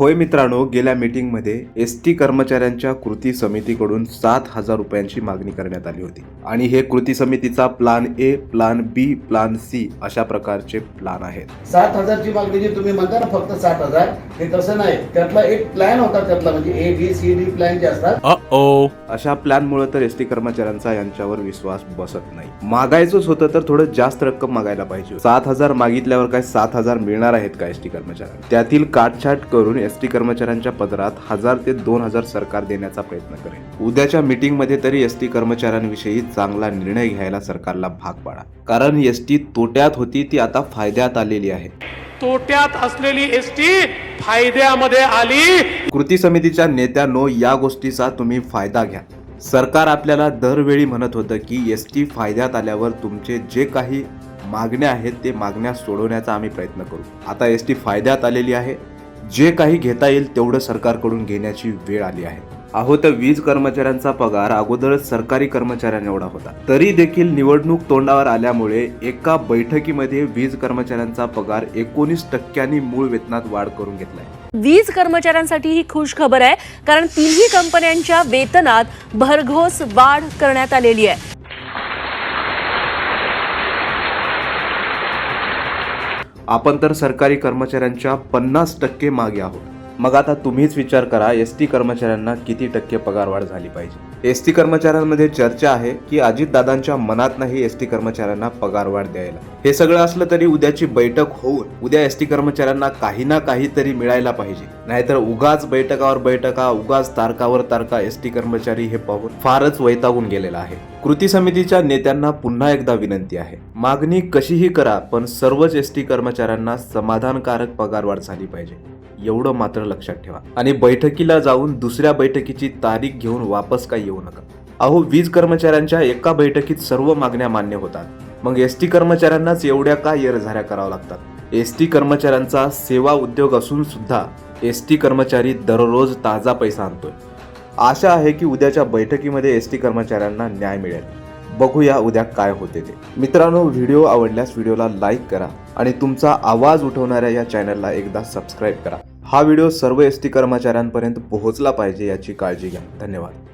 होय मित्रांनो, गेल्या मीटिंगमध्ये एसटी कर्मचाऱ्यांच्या कृती समितीकडून 7,000 रुपयांची मागणी करण्यात आली होती आणि हे कृती समितीचा plan A, plan B, plan C अशा प्रकारचे प्लान आहेत. 7,000ची मागणी जी तुम्ही म्हणता ना, फक्त 7,000 हे तसं नाही. त्यातला एक प्लॅन होता, त्यातला म्हणजे A B C D plan जे असतात. अशा प्लॅनमुळे तर एसटी कर्मचाऱ्यांचा यांच्यावर विश्वास बसत नाही. मागायचंच होतं तर थोडं जास्त रक्कम मागायला पाहिजे. 7,000 मागितल्यावर काय 7,000 मिळणार आहेत का एसटी कर्मचाऱ्यांना? त्यातील काटछाट करून एसटी कर्मचाऱ्यांच्या पदरात 1,000 ते 2,000 सरकार देण्याचा प्रयत्न करेल. उद्याच्या मीटिंग मध्ये तरी एसटी कर्मचाऱ्यांविषयी चांगला निर्णय घ्यायला सरकारला भाग पाडा, कारण एसटी तोट्यात होती ती आता फायद्यात आलेली आहे. तोट्यात असलेली एसटी फायद्यामध्ये आली. कृती समितीच्या नेत्यांनो, या गोष्टीचा तुम्ही फायदा घ्या. सरकार आपल्याला दरवेळी म्हणत होतं की एसटी फायद्यात आल्यावर तुमचे जे काही मागण्या आहेत ते मागण्या सोडवण्याचा आम्ही प्रयत्न करू. आता एसटी फायद्यात आलेली आहे. जे काही घेता येईल तेवढं सरकारकडून घेण्याची वेळ आली आहे. अहो, तर वीज कर्मचाऱ्यांचा पगार अगोदरच सरकारी कर्मचाऱ्यांएवढा होता, तरी देखील निवडणूक तोंडावर आल्यामुळे एका बैठकीमध्ये वीज कर्मचाऱ्यांचा पगार 19% मूळ वेतनात वाढ करून घेतलाय. वीज कर्मचाऱ्यांसाठी ही खुश खबर आहे, कारण तिन्ही कंपन्यांच्या वेतनात भरघोस वाढ करण्यात आलेली आहे. आपण तर सरकारी कर्मचाऱ्यांच्या 50% मागे आहोत. मग आता तुम्हीच विचार करा, एसटी कर्मचाऱ्यांना किती टक्के पगारवाढ झाली पाहिजे. एसटी कर्मचाऱ्यांमध्ये चर्चा आहे की अजितदादांच्या मनात नाही एसटी कर्मचाऱ्यांना पगारवाढ द्यायला. हे सगळं असलं तरी उद्याची बैठक होऊन उद्या एसटी कर्मचाऱ्यांना काही ना काहीतरी मिळायला पाहिजे. नाहीतर उगाच बैठकावर बैठका, उगाच तारकावर तारका एसटी कर्मचारी हे पाहून फारच वैतागून गेलेला आहे. कृती समितीच्या नेत्यांना पुन्हा एकदा विनंती आहे, मागणी कशीही करा, पण सर्वच एसटी कर्मचाऱ्यांना समाधानकारक पगारवाढ झाली पाहिजे, एवढं मात्र लक्षात ठेवा. आणि बैठकीला जाऊन दुसऱ्या बैठकीची तारीख घेऊन वापस काय येऊ नका. अहो, वीज कर्मचाऱ्यांच्या एका बैठकीत सर्व मागण्या मान्य होतात, मग एसटी कर्मचाऱ्यांनाच एवढ्या का येरझाऱ्या कराव्या लागतात? एसटी कर्मचाऱ्यांचा सेवा उद्योग असून सुद्धा एसटी कर्मचारी दररोज ताजा पैसा आणतोय. आशा आहे की उद्याच्या बैठकीमध्ये एसटी कर्मचाऱ्यांना न्याय मिळेल. बघूया उद्या काय होते ते. मित्रांनो, व्हिडिओ आवडल्यास व्हिडिओला लाईक करा आणि तुमचा आवाज उठवणाऱ्या या चॅनलला एकदा सबस्क्राईब करा. हा व्हिडिओ सर्व एसटी कर्मचाऱ्यांपर्यंत पोहोचला पाहिजे याची काळजी घ्या. धन्यवाद.